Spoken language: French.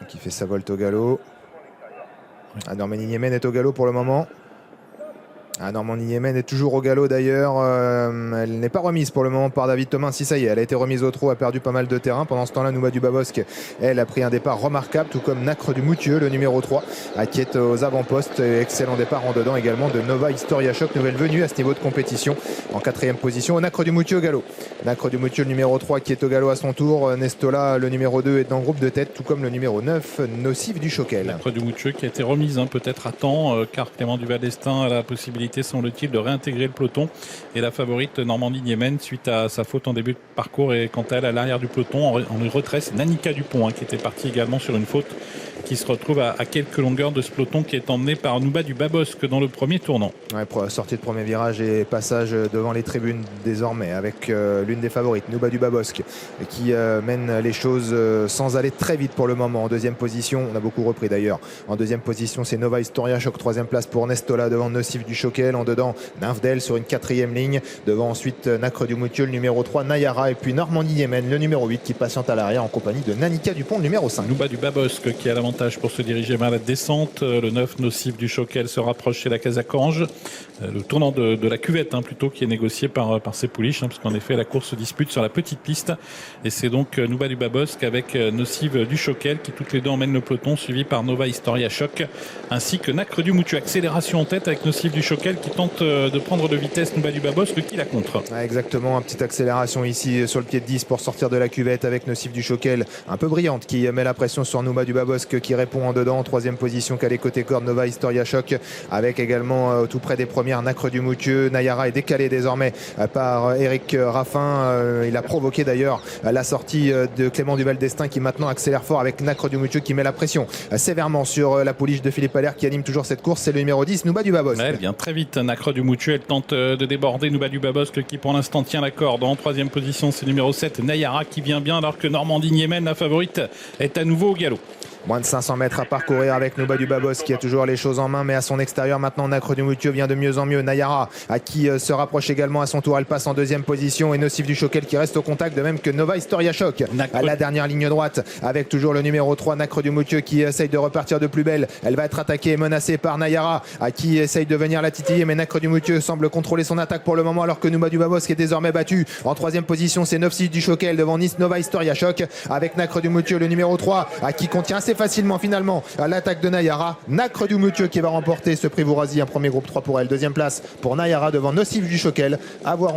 Qui fait sa volte au galop. Normandie Niemen est au galop pour le moment. Normandie Niemen est toujours au galop d'ailleurs. Elle n'est pas remise pour le moment par David Thomas. Si ça y est, elle a été remise au trot, a perdu pas mal de terrain. Pendant ce temps-là, Nouba du Babosque, elle a pris un départ remarquable, tout comme Nacre du Moutieu, le numéro 3, qui est aux avant-postes. Excellent départ en dedans également de Nova Historia Shock, nouvelle venue à ce niveau de compétition, en 4e position. Nacre du Moutieu au galop. Nacre du Moutieu, le numéro 3 qui est au galop à son tour. Nestola, le numéro 2, est dans le groupe de tête, tout comme le numéro 9, Nocif du Choquel. Nacre du Moutieu qui a été remise peut-être à temps, car Clément Duval d'Estaing a la possibilité, semble-t-il, de réintégrer le peloton. Et la favorite Normandie Niemen, suite à sa faute en début de parcours, et quant à elle à l'arrière du peloton, en retrait, c'est Nanika Dupont qui était partie également sur une faute, qui se retrouve à quelques longueurs de ce peloton qui est emmené par Nouba du Babosque dans le premier tournant. Sortie de premier virage et passage devant les tribunes désormais avec l'une des favorites, Nouba du Babosque, qui mène les choses sans aller très vite pour le moment. En 2e position, on a beaucoup repris d'ailleurs. En 2e position, c'est Nova Historia Shock, 3e place pour Nestola devant Nocif du Choquel. En dedans, Nymphdale sur une 4e ligne. Devant ensuite Nacre du Moutieu, le numéro 3, Nayara. Et puis Normandie Niemen, le numéro 8, qui patiente à l'arrière en compagnie de Nanika Dupont, le numéro 5. Nouba du Babosque qui a l'avantage pour se diriger vers la descente. Le 9, Nocif du Choquel, se rapproche chez la Casacange. Le tournant de la cuvette plutôt, qui est négocié par ses pouliches, parce qu'en effet la course se dispute sur la petite piste. Et c'est donc Nouba du Babosque avec Nocif du Choquel qui toutes les deux emmènent le peloton, suivi par Nova Historia Shock ainsi que Nacre du Moutieu. Accélération en tête avec Nocif du Choquel qui tente de prendre de vitesse Nouba du Babosque qui la contre. Exactement, une petite accélération ici sur le pied de 10 pour sortir de la cuvette avec Nocif du Choquel, un peu brillante, qui met la pression sur Nouba du Babosque qui répond en dedans. En 3e position, calé côté corde, Nova Historia Shock, avec également tout près des premières Nacre du Moutieu. Nayara est décalé désormais par Eric Raffin. Il a provoqué d'ailleurs la sortie de Clément Duval d'Estaing qui maintenant accélère fort avec Nacre du Moutieu qui met la pression sévèrement sur la pouliche de Philippe Allaire qui anime toujours cette course. C'est le numéro 10, Nouba du Babosque. Elle vient très vite, Nacre du Moutieu. Elle tente de déborder Nouba du Babosque qui pour l'instant tient la corde. En 3e position, c'est le numéro 7, Nayara, qui vient bien, alors que Normandie Niemen, la favorite, est à nouveau au galop. Moins de 500 mètres à parcourir avec Nouba du Babosque qui a toujours les choses en main, mais à son extérieur maintenant Nacre du Moutieu vient de mieux en mieux. Nayara qui se rapproche également à son tour, elle passe en 2e position, et Nocif du Choquel qui reste au contact, de même que Nova Historia Shock à la dernière ligne droite avec toujours le numéro 3, Nacre du Moutieu, qui essaye de repartir de plus belle. Elle va être attaquée et menacée par Nayara qui essaye de venir la titiller, mais Nacre du Moutieu semble contrôler son attaque pour le moment, alors que Nouba du Babosque est désormais battu. En 3e position, c'est Nocif du Choquel devant Nova Historia Shock avec Nacre du Moutieu, le numéro 3, qui contient assez facilement finalement l'attaque de Nayara. Nacre du Moutieu qui va remporter ce prix Vourazy, un premier groupe 3 pour elle. 2e place pour Nayara devant Nocif du Choquel. À voir